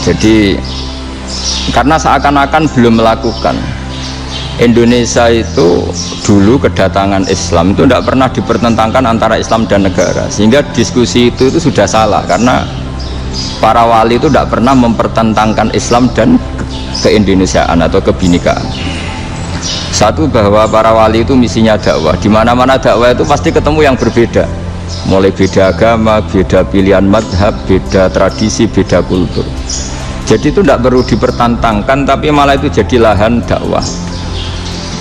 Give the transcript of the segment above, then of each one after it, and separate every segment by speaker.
Speaker 1: Jadi karena seakan-akan belum melakukan. Indonesia itu dulu kedatangan Islam itu tidak pernah dipertentangkan antara Islam dan negara, sehingga diskusi itu sudah salah karena para wali itu tidak pernah mempertentangkan Islam dan keindonesiaan atau kebinekaan. Satu, bahwa para wali itu misinya dakwah, di mana-mana dakwah itu pasti ketemu yang berbeda, mulai beda agama, beda pilihan madhab, beda tradisi, beda kultur. Jadi itu tidak perlu dipertentangkan, tapi malah itu jadi lahan dakwah.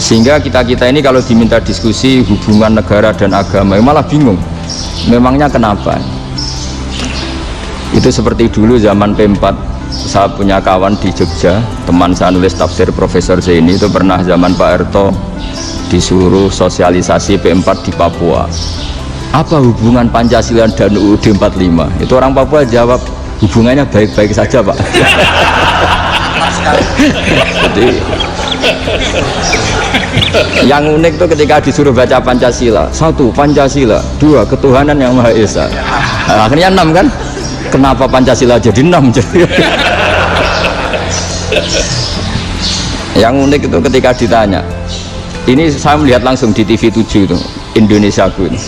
Speaker 1: Sehingga kita ini kalau diminta diskusi hubungan negara dan agama malah bingung, memangnya kenapa? Itu seperti dulu zaman P4, saya punya kawan di Jogja, teman saya nulis tafsir Profesor Zaini, itu pernah zaman Pak Harto disuruh sosialisasi P4 di Papua. Apa hubungan Pancasila dan UUD 45? Itu orang Papua jawab, hubungannya baik-baik saja Pak. Jadi yang unik tuh ketika disuruh baca Pancasila, 1 Pancasila, 2 ketuhanan yang Maha Esa. Nah, akhirnya 6 kan? Kenapa Pancasila jadi 6? Yang unik itu ketika ditanya, ini saya melihat langsung di TV 7 itu, Indonesiaku ini,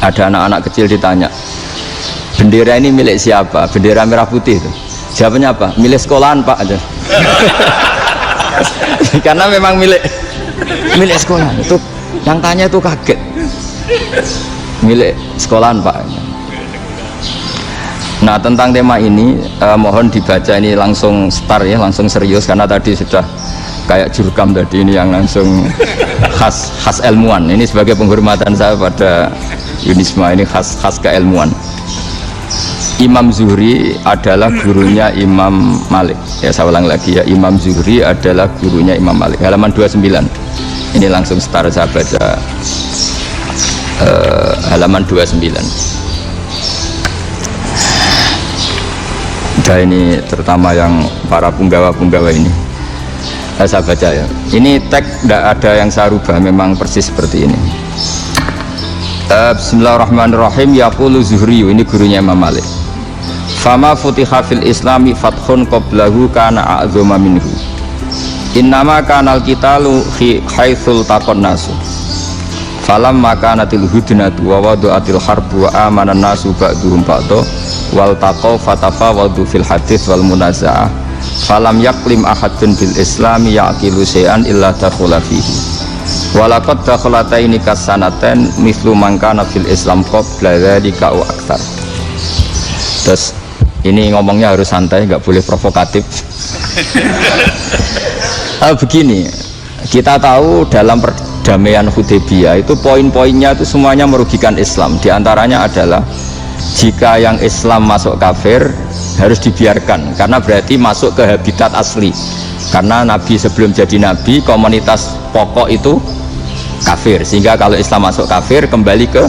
Speaker 1: ada anak-anak kecil ditanya, bendera ini milik siapa? Bendera merah putih itu. Jawabannya apa? Milik sekolahan Pak aja. Karena memang milik sekolahan. Itu yang tanya itu kaget. Milik sekolahan Pak. Nah, tentang tema ini mohon dibaca ini langsung start ya, langsung serius, karena tadi sudah kayak jurkam tadi, ini yang langsung khas ilmuwan. Ini sebagai penghormatan saya pada Yunisma, ini khas keilmuan. Imam Zuhri adalah gurunya Imam Malik. Ya, saya ulang lagi ya, Imam Zuhri adalah gurunya Imam Malik. Halaman 29. Ini langsung start saya baca halaman 29. Nah, ini terutama yang para punggawa-punggawa ini. Saya baca ya. Ini teks tidak ada yang saya rubah, memang persis seperti ini. Bismillahirrahmanirrahim. Yaqulu Zuhri, ini gurunya Imam Malik. Fama futiha fil islami fathun qablahu kana a'zuma minhu. Innama kanal qitalu haitsul taqon nasu. Falam makanatil hudnatu wa wadu'atil harbu wa amanan nasu ba'duhum ba'du wal taqaw fatafawadu fil hadits wal munaza'ah. Falam yaklim ahadun bil islami yaqilu syai'an illa dakhula fihi. Walaqad dakhalataini kasanaten mithlu man kana fil islam qabla dzalika wa aktsar. Terus ini ngomongnya harus santai, nggak boleh provokatif. Begini, kita tahu dalam perdamaian Hudaybiyah itu poin-poinnya itu semuanya merugikan Islam. Di antaranya adalah jika yang Islam masuk kafir harus dibiarkan, karena berarti masuk ke habitat asli. Karena Nabi sebelum jadi Nabi, komunitas pokok itu kafir, sehingga kalau Islam masuk kafir kembali ke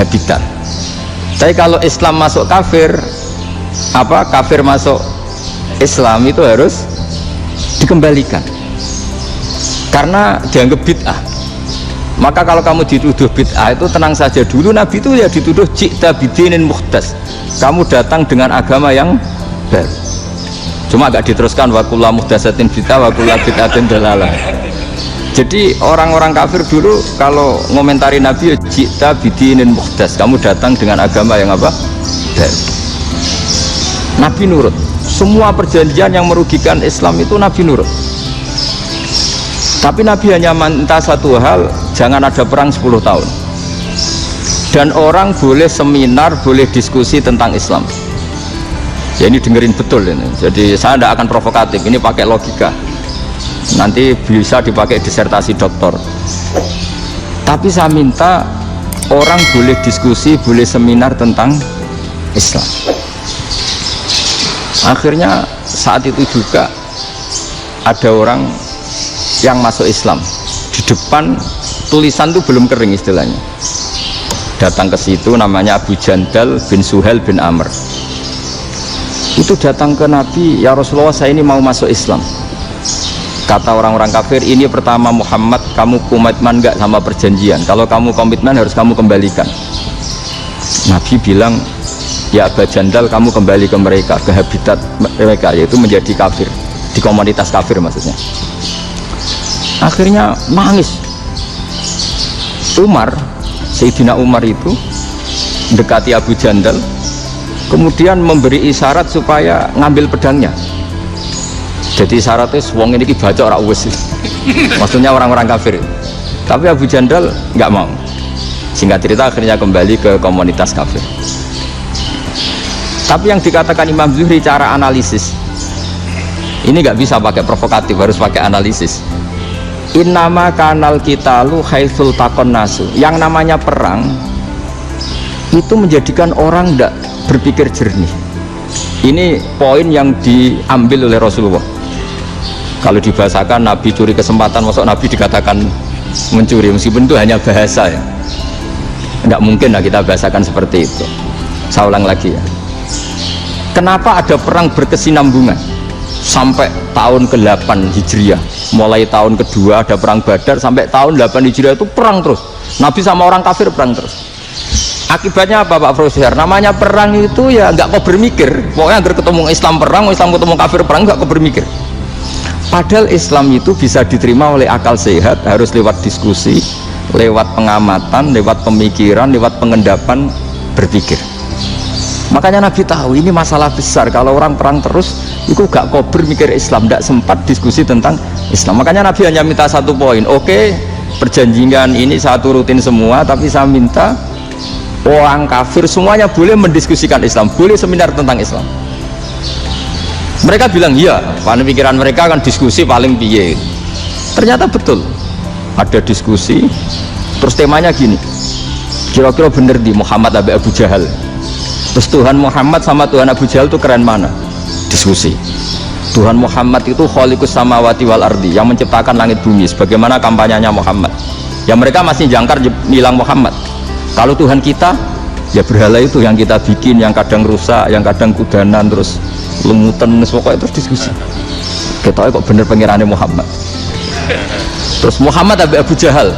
Speaker 1: habitat. Tapi kalau Islam masuk kafir, kafir masuk Islam itu harus dikembalikan karena dianggap bid'ah. Maka kalau kamu dituduh bid'ah itu tenang saja dulu, Nabi itu ya dituduh ji'ta bidinin muhdas, kamu datang dengan agama yang baru. Cuma agak diteruskan wa kullu muhdasatin bid'ah wa kullu bid'atin dalalah. Jadi orang-orang kafir dulu kalau ngomentari Nabi, ji'ta bidinin muhdas, kamu datang dengan agama yang apa? Baru. Nabi nurut. Semua perjanjian yang merugikan Islam itu Nabi nurut. Tapi Nabi hanya minta satu hal, jangan ada perang 10 tahun. Dan orang boleh seminar, boleh diskusi tentang Islam. Ya, ini dengerin betul ini. Jadi saya tidak akan provokatif, ini pakai logika. Nanti bisa dipakai disertasi doktor. Tapi saya minta orang boleh diskusi, boleh seminar tentang Islam. Akhirnya saat itu juga ada orang yang masuk Islam. Di depan tulisan itu belum kering istilahnya. Datang ke situ, namanya Abu Jandal bin Suhail bin Amr. Itu datang ke Nabi, ya Rasulullah, saya ini mau masuk Islam. Kata orang-orang kafir, ini pertama Muhammad, kamu komitmen enggak sama perjanjian? Kalau kamu komitmen harus kamu kembalikan. Nabi bilang, ya Aba Jandal kamu kembali ke mereka, ke habitat mereka, yaitu menjadi kafir, di komunitas kafir maksudnya. Akhirnya nangis. Sayyidina Umar itu mendekati Abu Jandal, kemudian memberi isyarat supaya ngambil pedangnya. Jadi isyaratnya wong ini baca ora wis. Maksudnya orang-orang kafir. Tapi Abu Jandal nggak mau. Singkat cerita akhirnya kembali ke komunitas kafir. Tapi yang dikatakan Imam Zuhri cara analisis ini nggak bisa pakai provokatif, harus pakai analisis. Innama kanal kitalu haitsul takon nasu. Yang namanya perang itu menjadikan orang tidak berpikir jernih. Ini poin yang diambil oleh Rasulullah. Kalau dibahasakan Nabi curi kesempatan, masuk Nabi dikatakan mencuri, meskipun itu hanya bahasa ya. Nggak mungkin lah kita bahasakan seperti itu. Saya ulang lagi ya. Kenapa ada perang berkesinambungan sampai tahun ke-8 Hijriah? Mulai tahun kedua ada perang Badar sampai tahun 8 Hijriah itu perang terus. Nabi sama orang kafir perang terus. Akibatnya apa Pak Profesor? Namanya perang itu ya nggak kau bermikir. Pokoknya agar ketemu Islam perang, Islam ketemu kafir perang, nggak kau bermikir. Padahal Islam itu bisa diterima oleh akal sehat, harus lewat diskusi, lewat pengamatan, lewat pemikiran, lewat pengendapan berpikir. Makanya Nabi tahu ini masalah besar. Kalau orang perang terus, itu gak kober mikir Islam, tidak sempat diskusi tentang Islam. Makanya Nabi hanya minta satu poin. Oke, perjanjian ini saya turutin semua, tapi saya minta orang kafir semuanya boleh mendiskusikan Islam, boleh seminar tentang Islam. Mereka bilang iya, karena pikiran mereka kan diskusi paling piye. Ternyata betul, ada diskusi. Terus temanya gini, kira-kira bener di Muhammad Abu Jahal. Terus Tuhan Muhammad sama Tuhan Abu Jahal itu keren mana? Diskusi. Tuhan Muhammad itu khaliqus samawati wal ardi, yang menciptakan langit bumi. Sebagaimana kampanyenya Muhammad. Ya mereka masih jangkar bilang Muhammad. Kalau Tuhan kita, ya berhala itu yang kita bikin, yang kadang rusak, yang kadang kudanan, terus lumutan, pokoknya terus diskusi. Kita kok bener pengirannya Muhammad. Terus Muhammad Abu Jahal.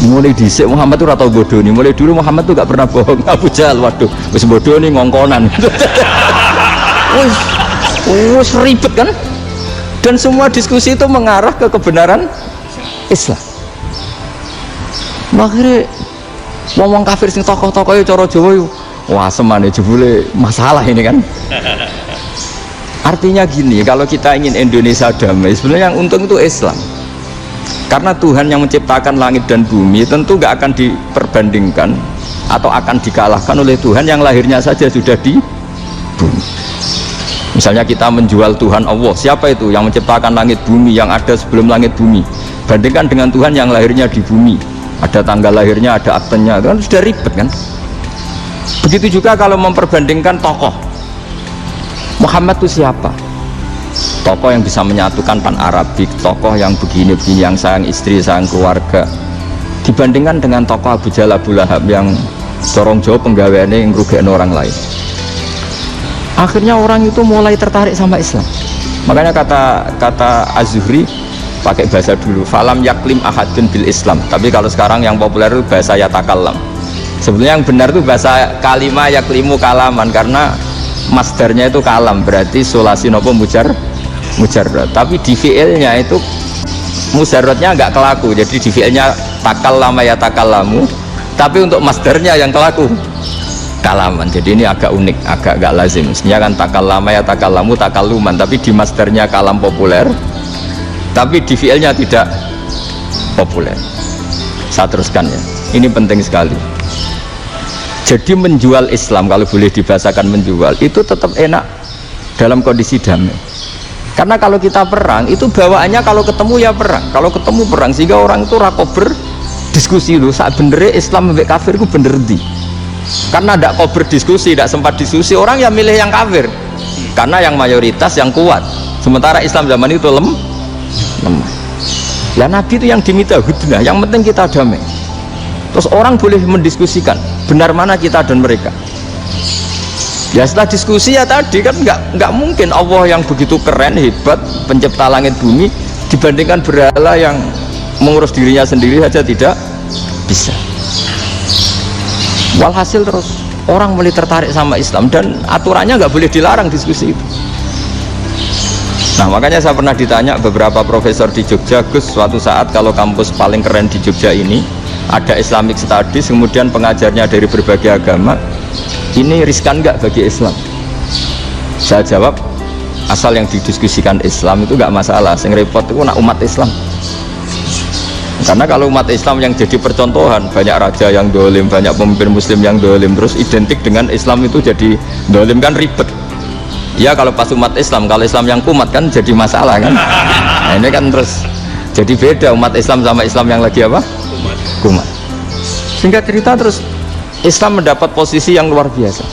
Speaker 1: Mulai dhisik Muhammad itu ratau bodoh nih. Mulai dulu Muhammad tuh gak pernah bohong. Abu Jahal, waduh, wis bodoh nih ngongkonan. Wis ribet kan? Dan semua diskusi itu mengarah ke kebenaran Islam. Akhirnya ngomong kafir sing tokoh-tokohnya cara Jawa yuk, wah semane jebule masalah ini kan. Artinya gini, kalau kita ingin Indonesia damai, sebenarnya yang untung itu Islam. Karena Tuhan yang menciptakan langit dan bumi tentu gak akan diperbandingkan atau akan dikalahkan oleh Tuhan yang lahirnya saja sudah di bumi. Misalnya kita menjual Tuhan Allah, siapa itu yang menciptakan langit bumi, yang ada sebelum langit bumi, bandingkan dengan Tuhan yang lahirnya di bumi, ada tanggal lahirnya, ada aktenya, itu kan sudah ribet kan. Begitu juga kalau memperbandingkan tokoh, Muhammad itu siapa? Tokoh yang bisa menyatukan pan Arabik, tokoh yang begini-begini, yang sayang istri, sayang keluarga, dibandingkan dengan tokoh Abu Jahal, Abu Lahab yang corong jauh penggaweannya yang ngerugikan orang lain. Akhirnya orang itu mulai tertarik sama Islam. Makanya kata Az-Zuhri pakai bahasa dulu, falam yaklim ahadun bil Islam. Tapi kalau sekarang yang populer itu bahasa yatakallam. Sebenarnya yang benar itu bahasa kalimah yaklimu kalaman, karena masdarnya itu kalam, berarti sulasi nopo mujarrad. Tapi di fi'ilnya itu mujarradnya enggak kelaku, jadi di fi'ilnya takallama ya takallamu, tapi untuk masdarnya yang kelaku kalaman. Jadi ini agak unik, agak enggak lazim. Mestinya kan takallama ya takallamu takalluman, tapi di masdarnya kalam populer, tapi di fi'ilnya tidak populer. Saya teruskan ya, ini penting sekali. Jadi menjual Islam, kalau boleh dibahasakan menjual, itu tetap enak dalam kondisi damai. Karena kalau kita perang, itu bawaannya kalau ketemu ya perang, kalau ketemu perang, sehingga orang itu rakober diskusi loh, saat benernya Islam sampai kafir itu bener di. Karena tidak kober diskusi, tidak sempat diskusi, orang yang milih yang kafir, karena yang mayoritas yang kuat, sementara Islam zaman itu lemah. Ya Nabi itu yang diminta hudnah, yang penting kita damai. Terus orang boleh mendiskusikan benar mana kita dan mereka. Ya setelah diskusi ya tadi kan nggak mungkin Allah yang begitu keren hebat pencipta langit bumi dibandingkan berhala yang mengurus dirinya sendiri saja tidak bisa. Walhasil terus orang mulai tertarik sama Islam dan aturannya nggak boleh dilarang diskusi itu. Nah makanya saya pernah ditanya beberapa profesor di Jogja, Gus, suatu saat kalau kampus paling keren di Jogja ini ada Islamic Studies, kemudian pengajarnya dari berbagai agama, ini riskan nggak bagi Islam? Saya jawab, asal yang didiskusikan Islam itu nggak masalah, yang repot itu nak umat Islam. Karena kalau umat Islam yang jadi percontohan, banyak raja yang dolim, banyak pemimpin muslim yang dolim, terus identik dengan Islam itu jadi dolim, kan ribet. Ya kalau pas umat Islam, kalau Islam yang kumat kan jadi masalah kan. Nah ini kan terus jadi beda umat Islam sama Islam yang lagi apa? Kumat. Sehingga cerita terus Islam mendapat posisi yang luar biasa.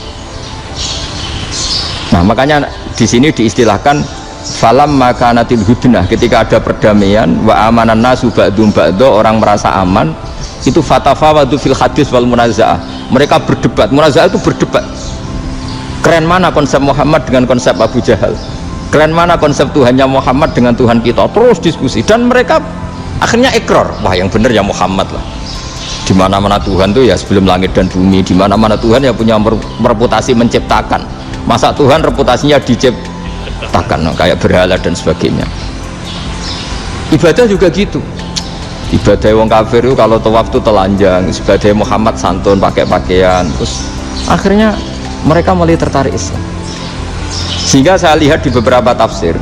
Speaker 1: Nah makanya di sini diistilahkan falam makanatil hudnah, ketika ada perdamaian wa amanan nasu ba'dum ba'do, orang merasa aman, itu fatafawadu fil hadis wal munazaah, mereka berdebat. Munazaah itu berdebat, keren mana konsep Muhammad dengan konsep Abu Jahal, keren mana konsep Tuhannya Muhammad dengan Tuhan kita, terus diskusi. Dan mereka akhirnya ikrar, wah yang benar ya Muhammad lah, di mana-mana Tuhan tuh ya sebelum langit dan bumi, di mana-mana Tuhan ya punya reputasi menciptakan, masa Tuhan reputasinya diciptakan, kayak berhala dan sebagainya. Ibadah juga gitu, ibadah wong kafir itu kalau tawaf itu telanjang, ibadah Muhammad santun pakai pakaian, terus akhirnya mereka mulai tertarik Islam. Sehingga saya lihat di beberapa tafsir,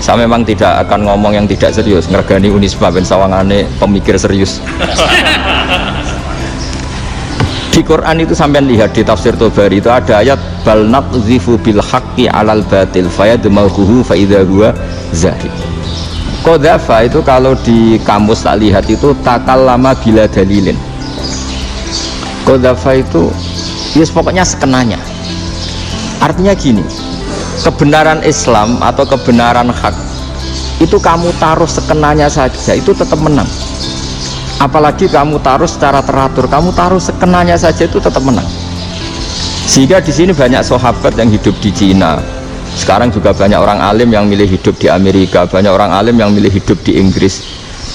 Speaker 1: saya memang tidak akan ngomong yang tidak serius, ngergani Unisba ben sawangane pemikir serius. Di Quran itu sampai lihat di tafsir Tobari itu ada ayat bal naqzifu bil haqqi 'alal batil fayadmaghuhu fa idza huwa zahid. Qadzafa itu kalau di kamus tak lihat itu takallama bila dalilin. Qadzafa itu yes, pokoknya sekenanya. Artinya gini, kebenaran Islam atau kebenaran hak itu kamu taruh sekenanya saja itu tetap menang. Apalagi kamu taruh secara teratur, kamu taruh sekenanya saja itu tetap menang. Sehingga di sini banyak sahabat yang hidup di Cina. Sekarang juga banyak orang alim yang milih hidup di Amerika, banyak orang alim yang milih hidup di Inggris.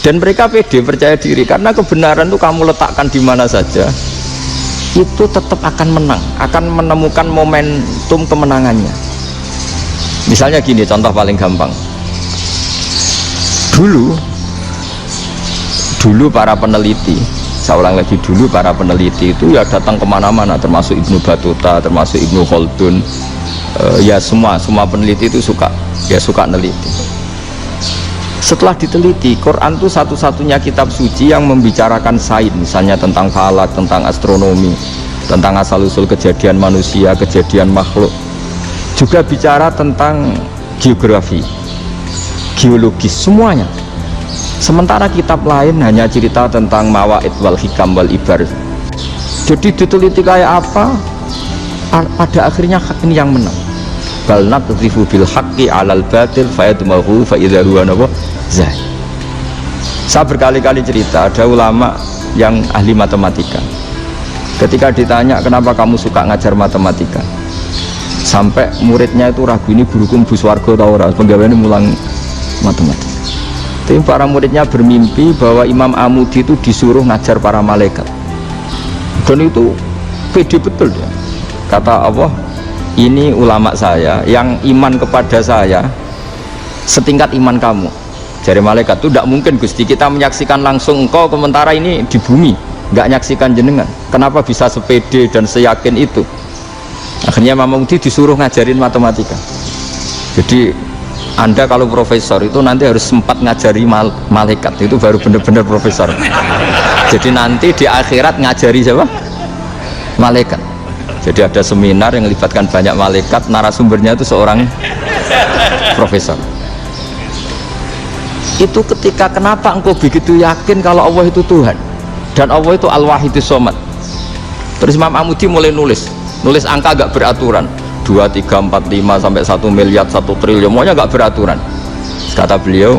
Speaker 1: Dan mereka pede, percaya diri, karena kebenaran itu kamu letakkan di mana saja, itu tetap akan menang, akan menemukan momentum kemenangannya. Misalnya gini, contoh paling gampang. Dulu para peneliti, saya ulang lagi, dulu para peneliti itu ya datang kemana-mana, termasuk Ibnu Battuta, termasuk Ibnu Khaldun, ya semua peneliti itu suka neliti. Setelah diteliti, Quran itu satu-satunya kitab suci yang membicarakan sains, misalnya tentang falak, tentang astronomi, tentang asal-usul kejadian manusia, kejadian makhluk, juga bicara tentang geografi, geologis, semuanya. Sementara kitab lain hanya cerita tentang mawaid wal hikam wal ibar. Jadi diteliti kayak apa, pada akhirnya hak ini yang menang. Bal naqdhifu bil haqqi 'alal batil fayadmaghu fa idza huwa zahid. Saya berkali-kali cerita, ada ulama yang ahli matematika. Ketika ditanya kenapa kamu suka ngajar matematika, sampai muridnya itu ragu, ini guruku mlebu swarga ta ora, penggaweane mulang matematika. Tapi para muridnya bermimpi bahwa Imam Amudi itu disuruh ngajar para malaikat, dan itu pede betul dia. Kata Allah, ini ulama saya yang iman kepada saya setingkat iman kamu. Dari malaikat itu tidak mungkin Gusti, kita menyaksikan langsung engkau, sementara ini di bumi nggak nyaksikan jenengan, kenapa bisa sepede dan seyakin itu? Akhirnya Imam Amudi disuruh ngajarin matematika. Jadi Anda kalau profesor itu nanti harus sempat ngajari malaikat, itu baru benar-benar profesor. Jadi nanti di akhirat ngajari siapa? Malaikat. Jadi ada seminar yang melibatkan banyak malaikat, narasumbernya itu seorang profesor. Itu ketika kenapa engkau begitu yakin kalau Allah itu Tuhan dan Allah itu Al-Wahidus Shomad. Terus Imam Amudi mulai nulis angka agak beraturan, 2, 3, 4, 5 sampai 1 miliar, 1 triliun, semuanya agak beraturan. Kata beliau,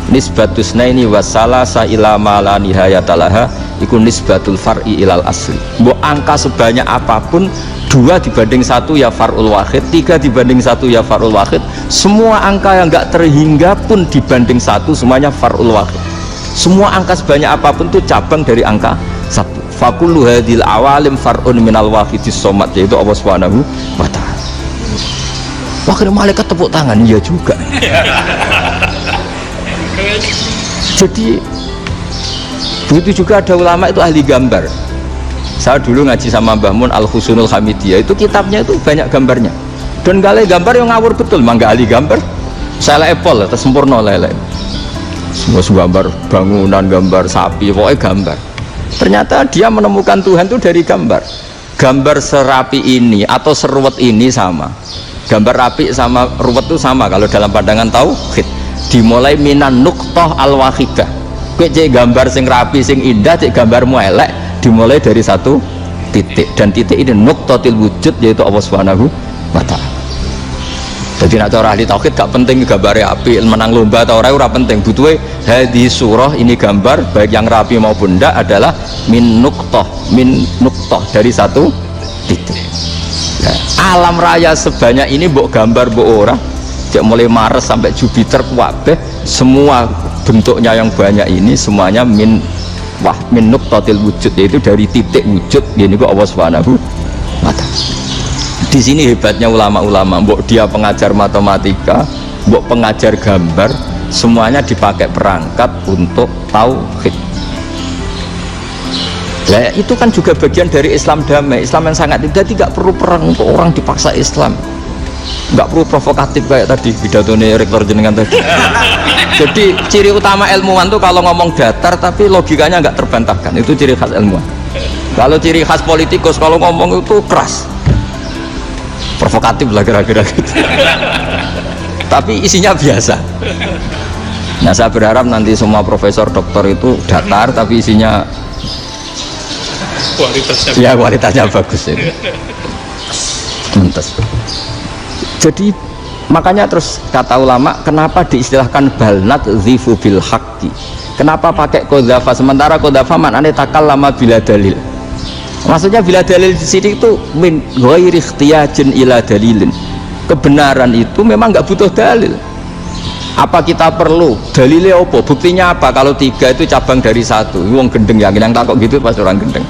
Speaker 1: nisbatus naini wasalasa ila ma la nihayatalaha iku nisbatul far'i ilal asli. Mbok angka sebanyak apapun, 2 dibanding 1 ya far'ul wahid, 3 dibanding 1 ya far'ul wahid, semua angka yang enggak terhingga pun dibanding 1 semuanya far'ul wahid. Semua angka sebanyak apapun itu cabang dari angka 1. Fakullu hadil awalim far'un minal wahidis somad, yaitu Allah Subhanahu wa ta'ala. Akhirnya malaikat tepuk tangan, iya juga. Jadi begitu juga ada ulama itu ahli gambar. Saya dulu ngaji sama Mbah Mun Al-Husunul Hamidiyah, itu kitabnya itu banyak gambarnya. Dan kali gambar yang ngawur betul, mangga ahli gambar. Saya epol, atas sempurna lele. Semua gambar bangunan, gambar sapi, pokoknya gambar. Ternyata dia menemukan Tuhan itu dari gambar. Gambar serapi ini atau seruwet ini sama. Gambar rapi sama ruwet itu sama kalau dalam pandangan tauhid. Dimulai minan nuqtah al-wahidah. Kowe cek gambar sing rapi, sing indah, cek gambarmu elek, dimulai dari satu titik. Dan titik ini nuqtatil wujud, yaitu Allah Subhanahu wa ta'ala. Jadi nak cara ahli tauhid gak penting gambarnya api, menang lomba atau ora penting. Butuhe hadis surah ini gambar baik yang rapi maupun ndak adalah min nuqtah dari satu titik. Nah, alam raya sebanyak ini mbok gambar mbok ora, cek mulai Mars sampai Jupiter kabeh semua bentuknya yang banyak ini semuanya min nuqtatil wujud, yaitu dari titik wujud. Ini kok Allah Subhanahu wa ta'ala. Di sini hebatnya ulama-ulama, mbok dia pengajar matematika, mbok pengajar gambar, semuanya dipakai perangkat untuk tauhid. Nah, itu kan juga bagian dari Islam damai, Islam yang sangat tidak perlu perang untuk orang dipaksa Islam, nggak perlu provokatif kayak tadi pidatonya rektor jenengan tadi. Jadi ciri utama ilmuwan tuh kalau ngomong datar tapi logikanya nggak terbantahkan, itu ciri khas ilmuwan. Kalau ciri khas politikus kalau ngomong itu keras, provokatif lah kira-kira gitu. Tapi isinya biasa. Nah, saya berharap nanti semua profesor doktor itu datar tapi isinya kualitasnya bagus ya. Jadi makanya terus kata ulama, kenapa diistilahkan balnat zifu bil haqqi, kenapa pakai qadzafa sementara qadzafa maknanya takallama bila dalil. Maksudnya bila dalil di sini itu min ghairi ikhtiyajin ila dalilin. Kebenaran itu memang nggak butuh dalil. Apa kita perlu dalilnya apa? Buktinya apa? Kalau tiga itu cabang dari satu. Wong gendeng yang takut gitu pas orang gendeng.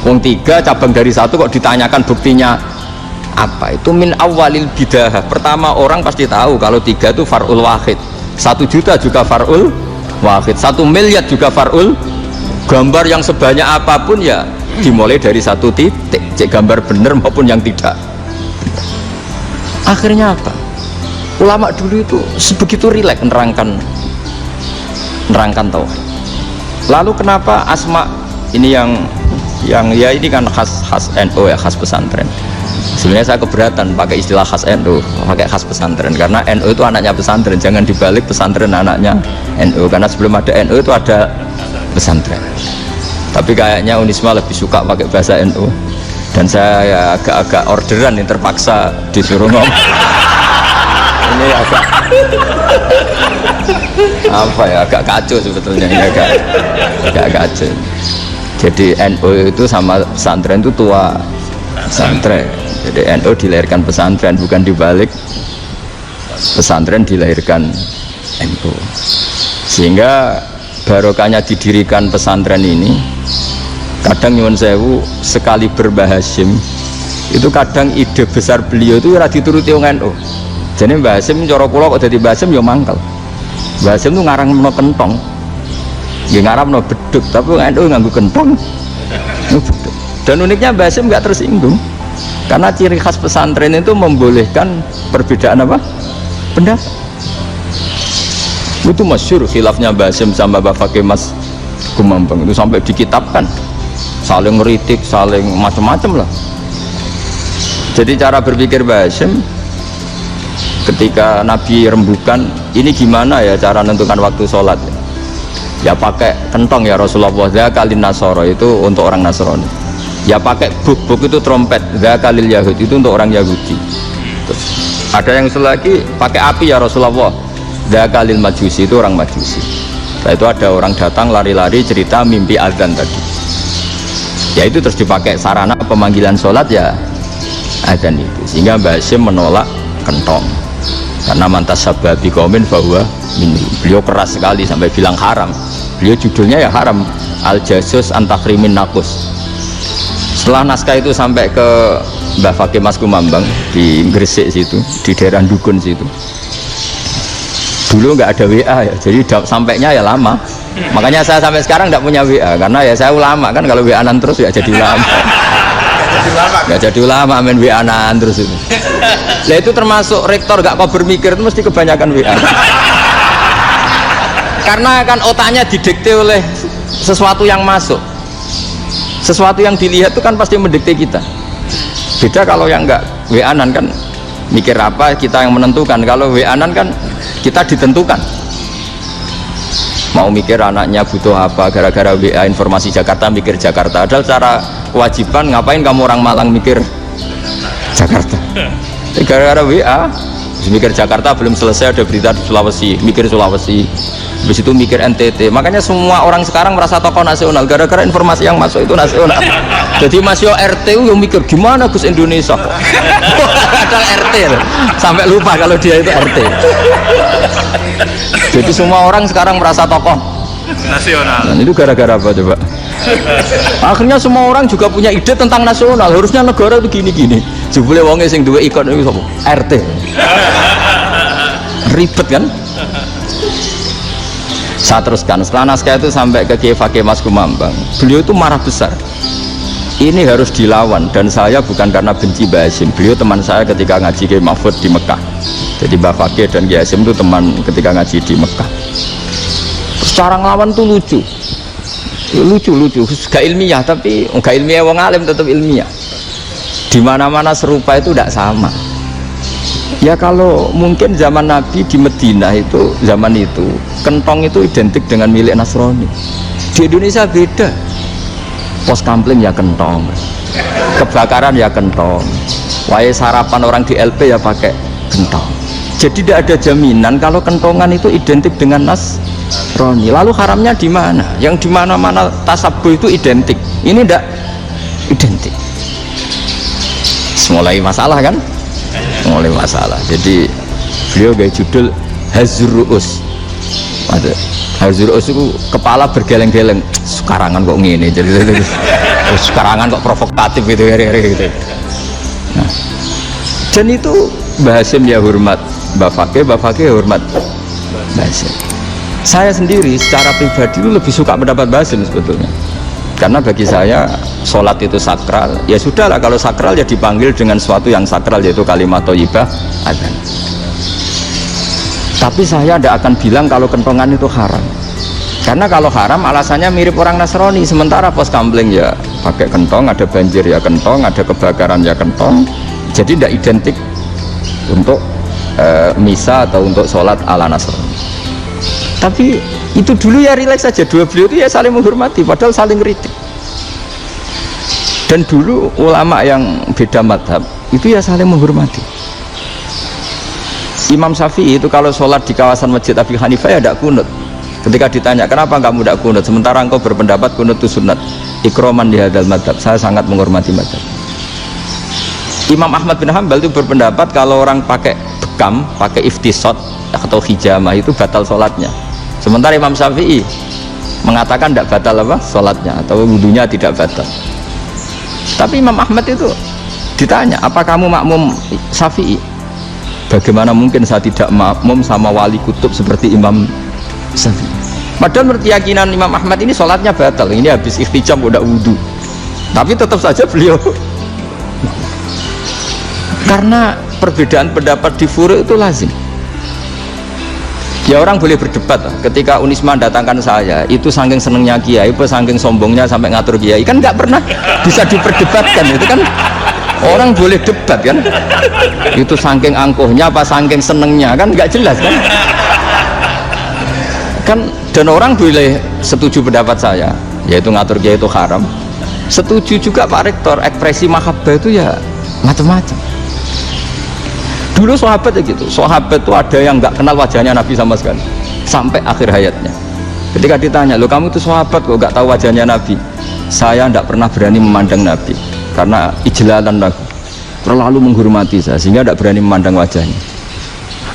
Speaker 1: Wong tiga cabang dari satu kok ditanyakan buktinya apa? Itu min awalil bidah. Pertama orang pasti tahu kalau tiga itu far'ul wahid. 1 juta juga far'ul wahid. 1 miliar juga far'ul. Gambar yang sebanyak apapun ya dimulai dari satu titik, cek gambar bener maupun yang tidak. Akhirnya apa? Ulama dulu itu sebegitu rileks nerangkan tauhid. Lalu kenapa asma ini yang ya ini kan khas NU ya, khas pesantren. Sebenarnya saya keberatan pakai istilah khas NU, pakai khas pesantren karena NU itu anaknya pesantren, jangan dibalik pesantren anaknya NU, karena sebelum ada NU itu ada pesantren. Tapi kayaknya Unisma lebih suka pakai bahasa NU dan saya ya agak-agak orderan yang terpaksa disuruh ngomong. Ini agak apa ya, agak kacau sebetulnya, ini agak kacau. Jadi NU itu sama pesantren itu tua pesantren. Jadi NU dilahirkan pesantren, bukan dibalik pesantren dilahirkan NU. Sehingga barokahnya didirikan pesantren ini, kadang nyuwun sewu sekali Mbah Hasyim itu kadang ide besar beliau itu ora dituruti wong NU. Jadi Mbah Hasyim cara kula kok dadi Mbah Hasyim ya mangkel. Mbah Hasyim itu ngarangno kentong. Nggih ngarangno beduk, tapi wong NU nganggo kentong. Beduk. Dan uniknya Mbah Hasyim enggak tersinggung. Karena ciri khas pesantren itu membolehkan perbedaan apa? Pendapat. Itu masyhur khilafnya Mbah Hasyim sama Mbah Fakih Mas Gumambang itu sampai dikitabkan, saling ngeritik, saling macam-macam lah. Jadi cara berpikir Mbah Hasyim ketika Nabi rembukan, ini gimana ya cara menentukan waktu sholat ya pakai kentong ya Rasulullah, zakalin nasoro itu untuk orang Nasrani, ya pakai buk itu trompet, zakalil Yahud itu untuk orang Yahudi. Terus ada yang lagi pakai api ya Rasulullah, zakalil Majusi itu orang Majusi. Setelah itu ada orang datang lari-lari cerita mimpi azan tadi, ya itu terus dipakai sarana pemanggilan sholat ya azan itu. Sehingga Mbah Hasyim menolak kentong karena mantas sababi qaumin bahwa ini beliau keras sekali sampai bilang haram. Beliau judulnya ya haram, al jasus antakrimin nakus, Setelah naskah itu sampai ke Mbah Fakih Mas Kumambang di Gresik situ, di daerah Dukun situ. Dulu nggak ada WA ya, jadi sampainya ya lama. Makanya saya sampai sekarang nggak punya WA, karena ya saya ulama kan, kalau WA-an terus ya jadi ulama. Nggak jadi ulama, main WA-an terus itu. Nah itu termasuk rektor nggak kau bermikir itu mesti kebanyakan WA. Karena kan otaknya didikte oleh sesuatu yang masuk. Sesuatu yang dilihat itu kan pasti mendikte kita. Beda kalau yang enggak WA-an kan mikir apa kita yang menentukan. Kalau WA-an kan kita ditentukan. Mau mikir anaknya butuh apa, gara-gara WA informasi Jakarta mikir Jakarta. Padahal secara kewajiban ngapain kamu orang Malang mikir Jakarta? Gara-gara WA mikir Jakarta belum selesai ada berita di Sulawesi, mikir Sulawesi. Habis itu mikir NTT. Makanya semua orang sekarang merasa tokoh nasional gara-gara informasi yang masuk itu nasional. Jadi Mas Yo RT yang mikir gimana Gus Indonesia. Ada RT loh. Sampai lupa kalau dia itu RT. Jadi semua orang sekarang merasa tokoh nasional. Dan itu gara-gara apa coba? Akhirnya semua orang juga punya ide tentang nasional. Harusnya negara itu gini-gini. Jebule wonge sing duwe ikon itu sapa? RT. Ribet kan? Saya teruskan, setelah naskah itu sampai ke Kiai Fakih Mas Kumambang, beliau itu marah besar. Ini harus dilawan, dan saya bukan karena benci Mbah Hasyim. Beliau teman saya ketika ngaji Kiai Mahfud di Mekah. Jadi Mbah Fakih dan Kiai Hasyim itu teman ketika ngaji di Mekah. Secara ngelawan tuh lucu, gak ilmiah, tapi gak ilmiah wong alim tetap ilmiah. Di mana-mana serupa itu tidak sama. Ya kalau mungkin zaman Nabi di Medina itu, zaman itu kentong itu identik dengan milik Nasrani. Di Indonesia beda. Pos kampling ya kentong, kebakaran ya kentong, wae sarapan orang di LP ya pakai kentong. Jadi tidak ada jaminan kalau kentongan itu identik dengan Nasrani. Lalu haramnya di mana? Yang di mana-mana tasabuh itu identik. Ini tidak identik. Mulai masalah kan? Mulai masalah. Jadi beliau gaya judul Hazruus. Hazruus itu kepala bergeleng-geleng. Sekarangan kok ngene. Jadi sekarangan kok provokatif gitu gitu. Nah, dan itu Mbah Hasyim ya hormat Mbah Fakih hormat Mbah Hasyim. Saya sendiri secara pribadi itu lebih suka pendapat Mbah Hasyim sebetulnya. Karena bagi saya sholat itu sakral, ya sudahlah kalau sakral ya dipanggil dengan sesuatu yang sakral yaitu kalimat thayyibah adzan. Tapi saya tidak akan bilang kalau kentongan itu haram, karena kalau haram alasannya mirip orang Nasrani. Sementara pos kampling ya pakai kentong, ada banjir ya kentong, ada kebakaran ya kentong, jadi tidak identik untuk misa atau untuk sholat ala Nasrani. Tapi itu dulu ya rileks saja, dua beliau itu ya saling menghormati padahal saling kritik. Dan dulu ulama yang beda madhab itu ya saling menghormati. Imam Syafi'i itu kalau sholat di kawasan Masjid Abi Hanifah ya tidak kunut. Ketika ditanya kenapa kamu tidak kunut sementara engkau berpendapat kunut itu sunat, ikroman di hadal madhab, saya sangat menghormati madhab. Imam Ahmad bin Hanbal itu berpendapat kalau orang pakai bekam, pakai iftisot atau hijamah itu batal sholatnya. Sementara Imam Syafi'i mengatakan tidak batal apa sholatnya atau wudunya tidak batal. Tapi Imam Ahmad itu ditanya, apa kamu makmum Syafi'i? Bagaimana mungkin saya tidak makmum sama wali kutub seperti Imam Syafi'i? Padahal menurut keyakinan Imam Ahmad ini sholatnya batal. Ini habis ikhtiqam udah wudu, tapi tetap saja beliau karena perbedaan pendapat di furu' itu lazim. Ya orang boleh berdebat lah. Ketika Unisma datangkan saya itu saking senengnya kiai, saking sombongnya sampai ngatur kiai, kan nggak pernah bisa diperdebatkan. Itu kan orang boleh debat kan, itu saking angkuhnya apa saking senengnya kan nggak jelas kan. Dan orang boleh setuju pendapat saya yaitu ngatur kiai itu haram, setuju juga Pak Rektor ekspresi mahabbah itu ya macam-macam. Dulu sahabat ya gitu, sahabat itu ada yang nggak kenal wajahnya Nabi sama sekali sampai akhir hayatnya. Ketika ditanya, lo kamu itu sahabat kok nggak tahu wajahnya Nabi? Saya tidak pernah berani memandang Nabi karena ijlalan lagu, terlalu menghormati saya sehingga tidak berani memandang wajahnya.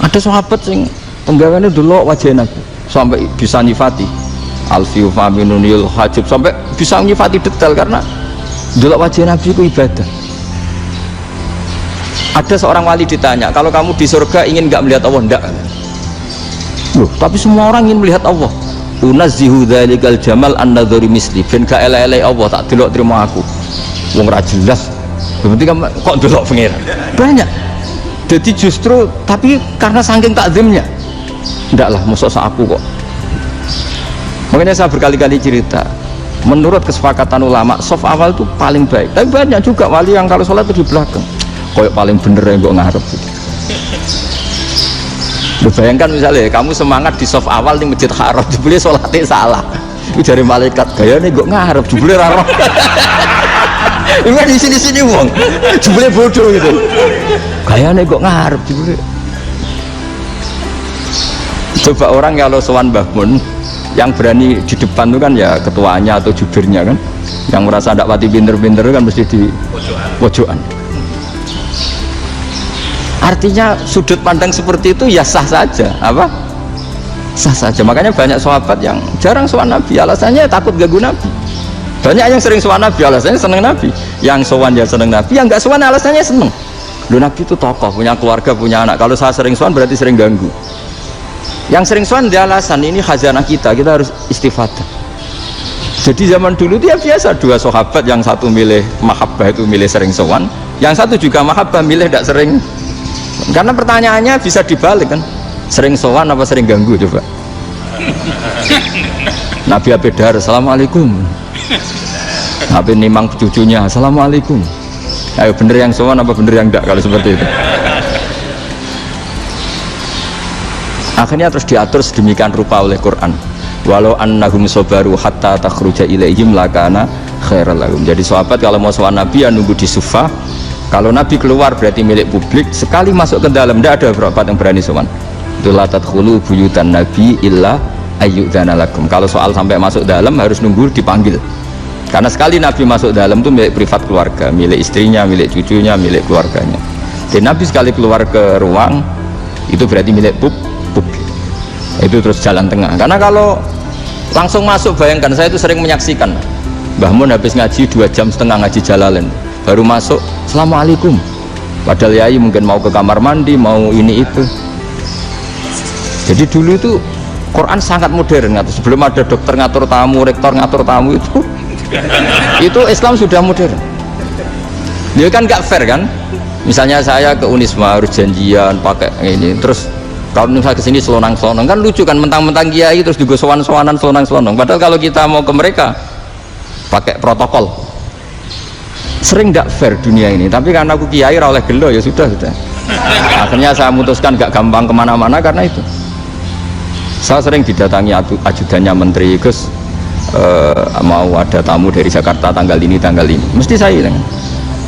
Speaker 1: Ada sahabat yang penggawaannya dulu wajah Nabi sampai bisa nyifati alfiu faminunil hajib, sampai bisa nyifati detail karena delok wajah Nabi itu ibadah. Ada seorang wali ditanya, kalau kamu di surga ingin nggak melihat Allah? Enggak. Loh, tapi semua orang ingin melihat Allah. Unazzihu dzalikal jamal an-nadhari misli, ben gak elek-elek Allah tak delok terima aku. Wong ra jelas. Berarti kok delok pengiran. Banyak. Jadi justru tapi karena saking takzimnya. Ndaklah mosok aku kok. Makanya saya berkali-kali cerita. Menurut kesepakatan ulama, soft awal itu paling baik. Tapi banyak juga wali yang kalau sholat itu di belakang. Koyok paling bener yang gue ngarep. Bayangkan misalnya kamu semangat di soft awal di Masjid Haram, jebule sholatnya salah. Itu dari malaikat, gayanya gue ngarep, jebule raro. Ini di sini wong, jebule bodoh itu. Gayanya gue ngarep, jebule. Coba orang kalau sowan Mbah Mun, yang berani di depan itu kan ya ketuanya atau jubirnya kan, yang merasa tidak pati pinter-pinter kan mesti di pojokan. Artinya sudut pandang seperti itu ya sah saja, apa? Sah saja. Makanya banyak sahabat yang jarang sowan Nabi, alasannya takut ganggu Nabi. Banyak yang sering sowan Nabi, alasannya seneng Nabi. Yang sowan ya seneng Nabi, yang nggak sowan alasannya seneng. Loh, Nabi itu tokoh, punya keluarga, punya anak. Kalau saya sering sowan berarti sering ganggu. Yang sering sowan dia alasan ini khazanah kita harus istifadah. Jadi zaman dulu dia biasa dua sahabat, yang satu milih mahabbah itu milih sering sowan, yang satu juga mahabbah milih tidak sering. Karena pertanyaannya bisa dibalik kan, sering sowan apa sering ganggu coba. Nabi Abedar, assalamualaikum. Nabi nimang cucunya, assalamualaikum. Ayo bener yang sowan apa bener yang enggak kalau seperti itu. Akhirnya terus diatur sedemikian rupa oleh Quran. Walau annahum sabaru hatta takhruja ilaihim lakana khairal lahum. Jadi sahabat kalau mau sowan Nabi ya nunggu di Sufah. Kalau Nabi keluar berarti milik publik, sekali masuk ke dalam tidak ada berapa yang berani sowan. La tadkhulu buyutan Nabi illa ayyudzana lakum. Kalau soal sampai masuk dalam harus nunggu dipanggil. Karena sekali Nabi masuk dalam itu milik privat keluarga, milik istrinya, milik cucunya, milik keluarganya. Dan Nabi sekali keluar ke ruang itu berarti milik publik. Itu terus jalan tengah. Karena kalau langsung masuk, bayangkan saya itu sering menyaksikan Mbah Mun habis ngaji 2,5 jam ngaji Jalalain. Baru masuk, assalamualaikum. Padahal yai mungkin mau ke kamar mandi, mau ini itu. Jadi dulu itu Quran sangat modern. Sebelum ada dokter ngatur tamu, rektor ngatur tamu itu Islam sudah modern. Dia kan nggak fair kan? Misalnya saya ke Unisma harus janjian pakai ini, terus kalau misalnya kesini selonang-selonang kan lucu kan, mentang-mentang kiai terus juga sowan-sowanan selonang-selonang. Padahal kalau kita mau ke mereka pakai protokol. Sering tidak fair dunia ini, tapi karena aku kiai oleh gelo ya sudah. Akhirnya saya memutuskan gak gampang kemana-mana karena itu. Saya sering didatangi ajudannya menteri, Gus mau ada tamu dari Jakarta tanggal ini, mesti saya bilang,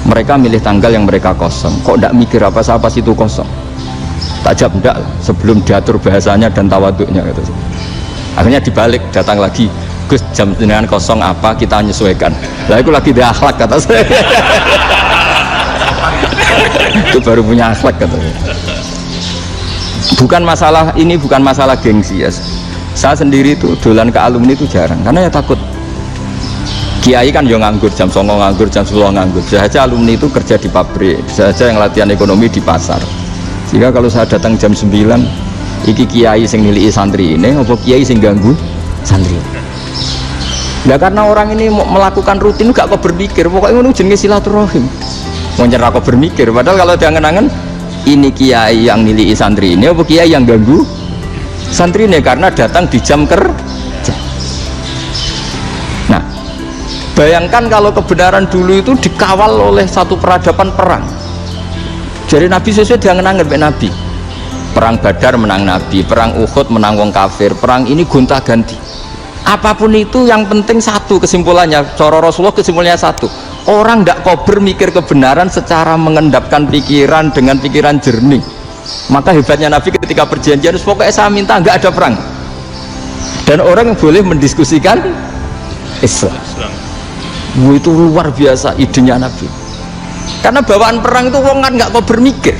Speaker 1: mereka milih tanggal yang mereka kosong, kok tidak mikir apa situ kosong. Tak jawab enggak sebelum diatur bahasanya dan tawaduknya gitu. Akhirnya dibalik, datang lagi, Gus jam dengan kosong apa kita menyesuaikan. Lah itu lagi dia akhlak kata saya. Itu baru punya akhlak kata saya. Bukan masalah ini, bukan masalah gengsi ya. Saya sendiri itu dolan ke alumni itu jarang karena ya takut. Kiai kan yo nganggur jam 09.00 nganggur, jam 10 nganggur. Bisa saja alumni itu kerja di pabrik, bisa saja yang latihan ekonomi di pasar. Sehingga kalau saya datang jam 9, iki kiai sing nilai santri ini, apa kiai sing ganggu santri. Ya karena orang ini melakukan rutin gak kok berpikir, pokoknya ngono jenenge silaturahim. Mau nyerah kok berpikir, padahal kalau diangen-angen ini kiai yang nilai santri ini, apa kiai yang ganggu santri ini karena datang di jam kerja. Nah, bayangkan kalau kebenaran dulu itu dikawal oleh satu peradaban perang. Jadi Nabi sesuai diangen-angen Nabi. Perang Badar menang Nabi, perang Uhud menang wong kafir, perang ini gonta-ganti. Apapun itu yang penting satu kesimpulannya, cara Rasulullah kesimpulannya satu, orang tidak kober mikir kebenaran secara mengendapkan pikiran dengan pikiran jernih. Maka hebatnya Nabi ketika perjanjian, pokoknya saya minta nggak ada perang dan orang yang boleh mendiskusikan Islam. Itu luar biasa idenya Nabi, karena bawaan perang itu orang kan nggak kober mikir.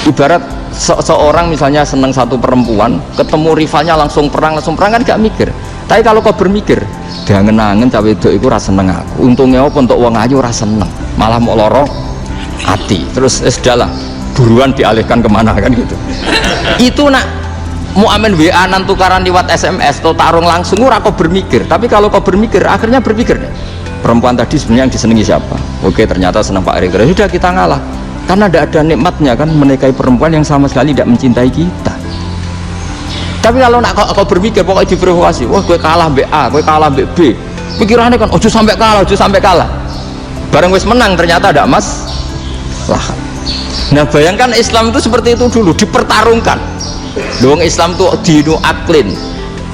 Speaker 1: Ibarat seorang misalnya senang satu perempuan, ketemu rivalnya langsung perang kan gak mikir. Tapi kalau kau bermikir diangen-angen cawe wedok iku ora seneng aku. Untungnya apa untuk wong ayu ora seneng, malah mau loro hati. Terus sudahlah, buruan dialihkan kemana kan gitu. Itu nak mau amen WA nan tukaran lewat SMS atau tarung langsung ora kok bermikir. Tapi kalau kau bermikir, akhirnya berpikir deh. Perempuan tadi sebenarnya yang disenangi siapa? Oke, ternyata senang Pak Erick. Sudah kita ngalah. Karena tidak ada nikmatnya kan menikahi perempuan yang sama sekali tidak mencintai kita. Tapi kalau nak kau berpikir pokoknya diprovokasi, wah gue kalah BA, gue kalah BB, pikirannya kan ojo sampai kalah, bareng wis menang ternyata ada mas lah. Nah bayangkan Islam itu seperti itu dulu, dipertarungkan. Doang Islam tuh dinu aklin,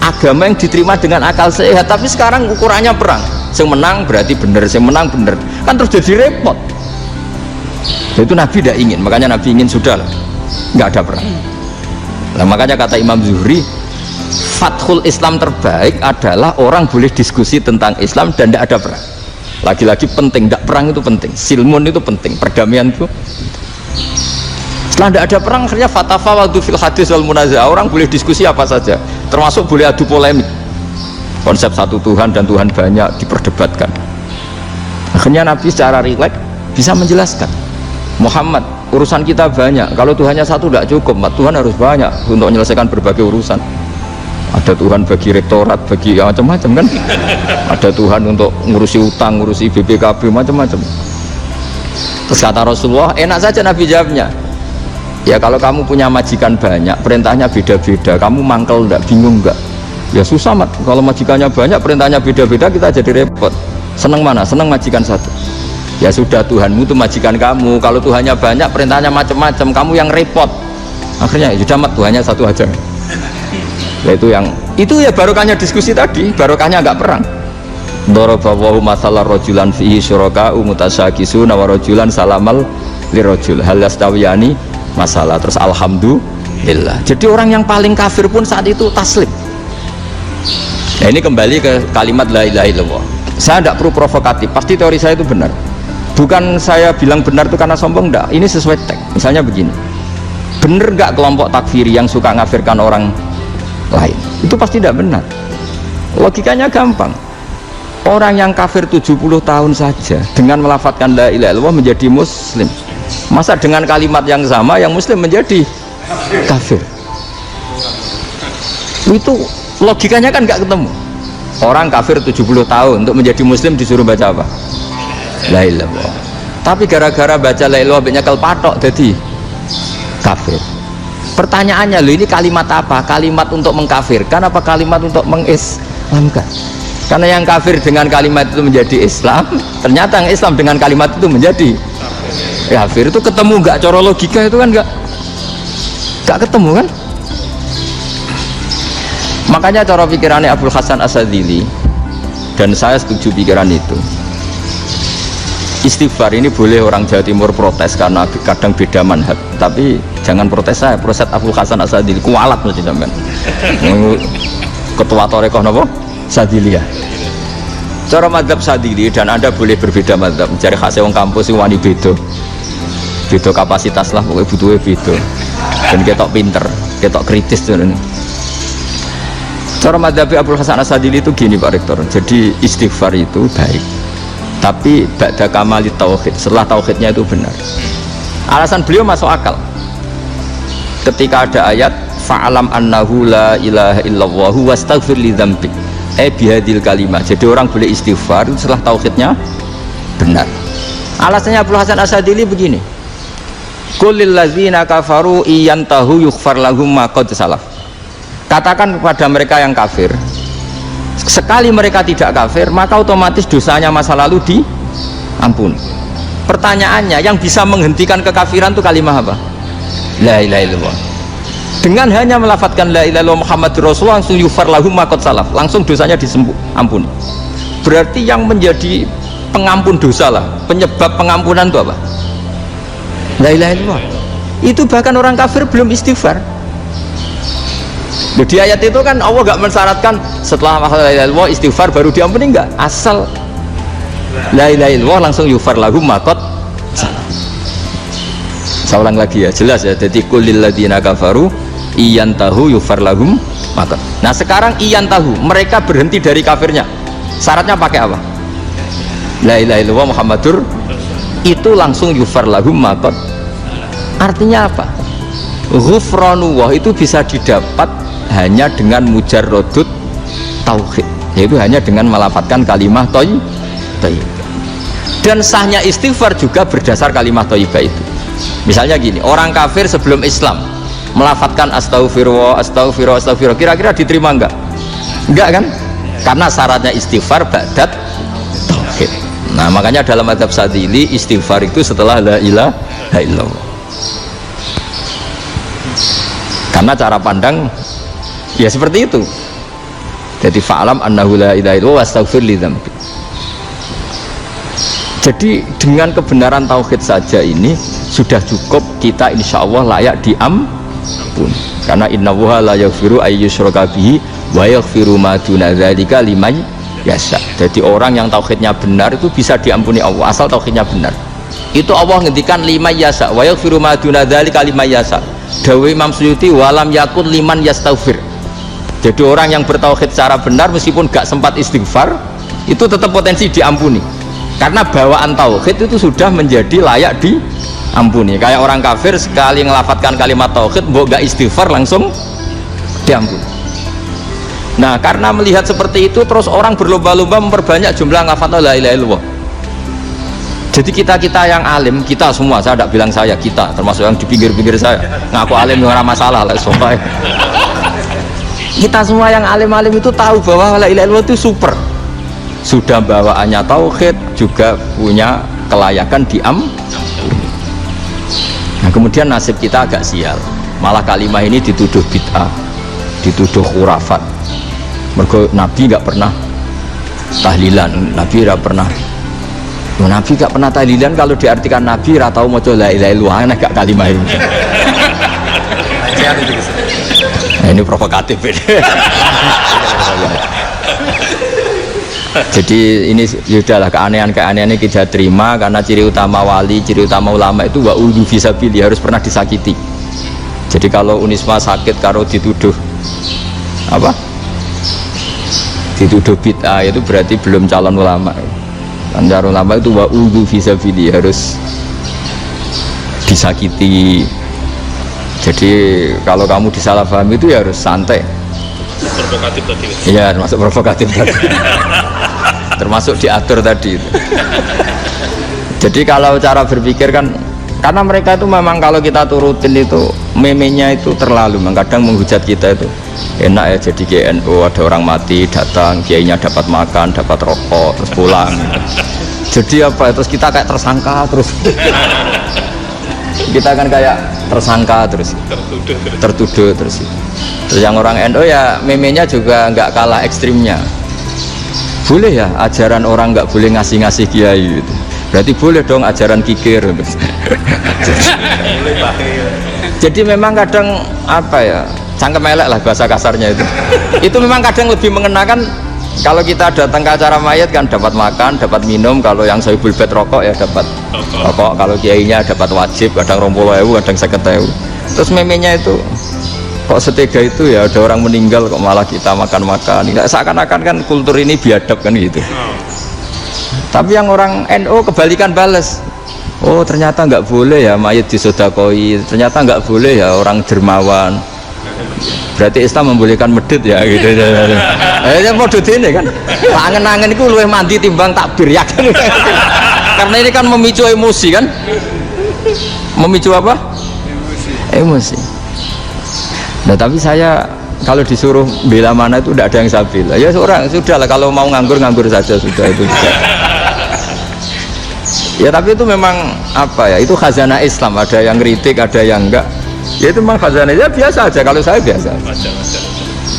Speaker 1: agama yang diterima dengan akal sehat. Tapi sekarang ukurannya perang, yang menang berarti bener, yang menang bener, kan terus jadi repot. Itu Nabi tidak ingin, makanya Nabi ingin sudah lah, nggak ada perang. Nah, makanya kata Imam Zuhri, fathul Islam terbaik adalah orang boleh diskusi tentang Islam dan tidak ada perang. Lagi-lagi penting, tidak perang itu penting, silmun itu penting, perdamaian itu. Setelah tidak ada perang, akhirnya fatafawadu fil hadis wal munazah, orang boleh diskusi apa saja, termasuk boleh adu polemik. Konsep satu Tuhan dan Tuhan banyak diperdebatkan. Akhirnya Nabi secara rileks bisa menjelaskan, Muhammad, urusan kita banyak, kalau Tuhannya satu tidak cukup, Tuhan harus banyak untuk menyelesaikan berbagai urusan. Ada Tuhan bagi rektorat, bagi ya, macam-macam kan, ada Tuhan untuk ngurusi utang, ngurusi BPKB, macam-macam. Terus kata Rasulullah, enak saja Nabi jawabnya, ya kalau kamu punya majikan banyak, perintahnya beda-beda, kamu mangkel enggak, bingung enggak? Ya susah mat, kalau majikannya banyak, perintahnya beda-beda, kita jadi repot. Seneng mana? Seneng majikan satu. Ya sudah, Tuhanmu itu majikan kamu, kalau Tuhannya banyak, perintahnya macam-macam, kamu yang repot. Akhirnya ya sudah mat, Tuhannya satu aja. Ya itu ya barokahnya diskusi tadi, barokahnya enggak perang. Daraballahu mathalan rajulan fihi syuraka'u mutasyakisuna wa rajulan salamal lirajul hal yastawiyani masalah. Terus alhamdulillah. Jadi orang yang paling kafir pun saat itu taslim. Nah ini kembali ke kalimat la ilaha illallah. Saya tidak perlu provokatif, pasti teori saya itu benar. Bukan saya bilang benar itu karena sombong, enggak. Ini sesuai teks. Misalnya begini, benar nggak kelompok takfiri yang suka ngafirkan orang lain? Itu pasti tidak benar. Logikanya gampang. Orang yang kafir 70 tahun saja dengan melafadzkan la ilaha illallah menjadi muslim. Masa dengan kalimat yang sama yang muslim menjadi kafir? Itu logikanya kan nggak ketemu. Orang kafir 70 tahun untuk menjadi muslim disuruh baca apa? La ilaha illallah. Tapi gara-gara baca la ilaha illallah nyekel patok jadi kafir. Pertanyaannya, loh ini kalimat apa? Kalimat untuk mengkafirkan apa kalimat untuk mengislamkan? Karena yang kafir dengan kalimat itu menjadi Islam, ternyata yang Islam dengan kalimat itu menjadi kafir. Itu ketemu nggak? Cara logika itu kan nggak ketemu kan? Makanya cara pikirannya Abdul Hasan Asadili, dan saya setuju pikiran itu. Istighfar ini boleh orang Jawa Timur protes karena kadang beda manhaj, tapi jangan protes saya, protes Abdul Hasan Asadili, kualat mesti sampean. Ketua Torekoh napa? Sadiliyah. Cara mazhab Sadili, dan Anda boleh berbeda mazhab, mencari khasnya wong kampus sing wani beda kapasitas lah, pokoknya butuhnya beda, dan ketok pinter, ketok kritis tuh. Cara mazhab Abdul Hasan Asadili itu gini Pak Rektor, jadi istighfar itu baik, tapi ba'da kamali tauhid, setelah tauhidnya itu benar. Alasan beliau masuk akal. Ketika ada ayat fa'alam annahu la ilaha illallah wastaghfir li dzambik, bihadil kalimah. Jadi orang boleh istighfar setelah tauhidnya benar. Alasannya Abdul Hasan Asadili begini. Qul lil ladzina kafaru iyantahu yughfar lahum ma qad salaf. Katakan kepada mereka yang kafir, sekali mereka tidak kafir, maka otomatis dosanya masa lalu diampuni. Pertanyaannya, yang bisa menghentikan kekafiran itu kalimat apa? La ilaha illallah. Dengan hanya melafadzkan la ilaha illallah Muhammadur Rasulullah, langsung yufar lahum ma qad salaf, langsung dosanya ampuni. Berarti yang menjadi pengampun dosa lah, penyebab pengampunan itu apa? La ilaha illallah. Itu bahkan orang kafir belum istighfar. Di ayat itu kan Allah gak mensyaratkan setelah la ilaha illallah istighfar baru diampuni, enggak, asal la ilaha illallah langsung yufar lahum ma qad salaf. Saya ulang lagi ya, jelas ya. Jadi kulil ladzina kafaru iyantahu yufar lahum ma qad. Nah sekarang iyantahu, mereka berhenti dari kafirnya, Syaratnya pakai apa? La ilaha illallah Muhammadur, itu langsung yufar lahum maqad. Artinya apa? Ghufranullah itu bisa didapat hanya dengan mujarrodut tauhid, yaitu hanya dengan melafadzkan kalimah thayyibah. Dan sahnya istighfar juga berdasar kalimah thayyibah itu. Misalnya gini, orang kafir sebelum Islam melafadzkan astaghfirullah, astaghfirullah, astaghfirullah, kira-kira diterima enggak? Enggak kan? Karena syaratnya istighfar ba'dat tauhid. Nah makanya dalam adab Sadili istighfar itu setelah la ilaha illallah. Karena cara pandang ya seperti itu. Jadi fa'alam annahu la ilaha illallah wastaghfir li dzambi. Jadi dengan kebenaran tauhid saja ini sudah cukup kita insya Allah layak diampun. Karena innallaha la yaghfiru ayyusyraka bihi wa yaghfiru ma duna dzalika liman yasha. Jadi orang yang tauhidnya benar itu bisa diampuni Allah asal tauhidnya benar. Itu Allah ngendikan liman yasha wa yaghfiru ma duna dzalika liman yasha. Dawe Imam Suyuti walam yakun liman yastaghfir. Jadi orang yang bertauhid secara benar meskipun gak sempat istighfar itu tetap potensi diampuni. Karena bawaan tauhid itu sudah menjadi layak diampuni. Kayak orang kafir sekali ngelafatkan kalimat tauhid mbok gak istighfar langsung diampuni. Nah karena melihat seperti itu terus orang berlomba-lomba memperbanyak jumlah ngafat la ilaha illallah. Jadi kita yang alim, kita semua, saya tidak bilang saya, kita termasuk yang di pinggir-pinggir saya ngaku alim dengan masalah lah sumpah. Kita semua yang alim-alim itu tahu bahwa la ilaha illallah itu super. Sudah bawaannya tauhid, juga punya kelayakan diampuni. Nah kemudian nasib kita agak sial, malah kalimah ini dituduh bid'ah, dituduh khurafat. Mergo Nabi nggak pernah tahlilan, Nabi nggak pernah. Nabi nggak pernah tahlilan, kalau diartikan Nabi ratau mau la ilaha illallah, enak gak kalimah ini? Nah, ini provokatif ini. Jadi ini sudahlah, keanehan-keanehan ini kita terima karena ciri utama wali, ciri utama ulama itu wa udu fisabili, harus pernah disakiti. Jadi kalau Unisma sakit kalau dituduh apa? Dituduh bid'ah itu berarti belum calon ulama. Calon ulama itu wa udu fisabili, harus disakiti. Jadi kalau kamu disalahpahami itu ya harus santai. Provokatif tadi. Iya, termasuk provokatif tadi. Termasuk diatur tadi itu. Jadi kalau cara berpikir kan, karena mereka itu memang kalau kita turutin itu memenya itu terlalu, kadang menghujat kita itu enak ya jadi GNU, ada orang mati datang, kiainya dapat makan, dapat rokok, terus pulang. Jadi apa? Terus kita kayak tersangka terus. Kita kan kayak tersangka terus, tertuduh terus. Terus yang orang NU ya memenya juga nggak kalah ekstrimnya. Boleh ya ajaran orang nggak boleh ngasih-ngasih kiai gitu. Berarti boleh dong ajaran kikir. Jadi memang kadang apa ya, cangkem elek lah bahasa kasarnya itu. Itu memang kadang lebih mengenakan. Kalau kita datang ke acara mayat kan dapat makan, dapat minum. Kalau yang sohibul bed rokok ya dapat rokok. Kalau kiainya dapat wajib, kadang 20.000, kadang 50.000. Terus memenya itu kok setega itu ya, ada orang meninggal kok malah kita makan-makan. Seakan-akan kan kultur ini biadab kan gitu. Tapi yang orang NU kebalikan bales. Oh ternyata nggak boleh ya mayat disodakoi, ternyata nggak boleh ya orang dermawan. Berarti Islam membolehkan medit ya gitu. Ya modus ini kan. Angen-angen itu luwih mandi timbang takbir ya kan. Karena ini kan memicu emosi kan. Memicu apa? Emosi. Nah tapi saya kalau disuruh bela mana itu tidak ada yang saya bela. Ya seorang sudah lah, kalau mau nganggur saja sudah itu bisa. Ya tapi itu memang apa ya, itu khazanah Islam, ada yang kritik ada yang enggak. Ya itu memang khazanah, ya biasa aja kalau saya biasa.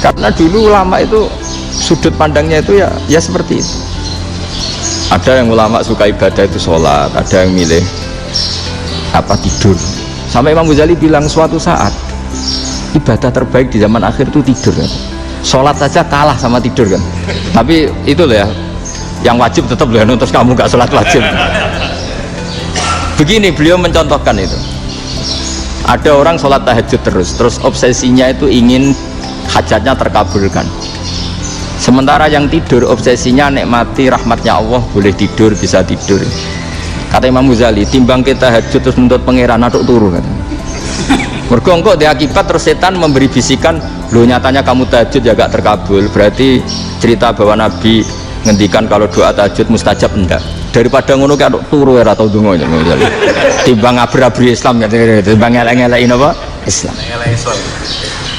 Speaker 1: Karena dulu ulama itu sudut pandangnya itu ya seperti itu. Ada yang ulama suka ibadah itu sholat, ada yang milih apa tidur. Sampai Imam Ghazali bilang suatu saat ibadah terbaik di zaman akhir itu tidur kan. Sholat saja kalah sama tidur kan. Tapi itu loh ya, yang wajib tetap loh, terus kamu gak sholat wajib. Begini beliau mencontohkan itu. Ada orang sholat tahajud terus obsesinya itu ingin hajatnya terkabulkan. Sementara yang tidur obsesinya nikmati rahmatnya Allah, boleh tidur, bisa tidur. Kata Imam Ghazali, timbang kita tahajud terus nuntut pangeran aduk turu kan. Mergo engko di akibat terus setan memberi bisikan, lo nyatanya kamu tahajud ya gak terkabul. Berarti cerita bahwa Nabi ngendikan kalau doa tahajud mustajab enggak. Daripada ngono ki aduk turu ora tau donga ya Ghazali. Timbang abri-abri Islam ya, timbang elek-elekin apa? Islam.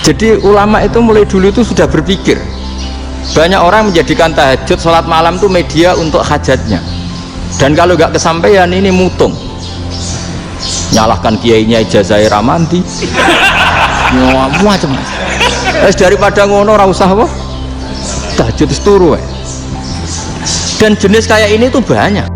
Speaker 1: Jadi ulama itu mulai dulu itu sudah berpikir. Banyak orang menjadikan tahajud, sholat malam itu media untuk hajatnya. Dan kalau nggak kesampaian ini mutung. Nyalahkan kiainya ijazah ramanti. Macam. Terus daripada ngono ora usah apa? Tahajud turu. Dan jenis kayak ini tuh banyak.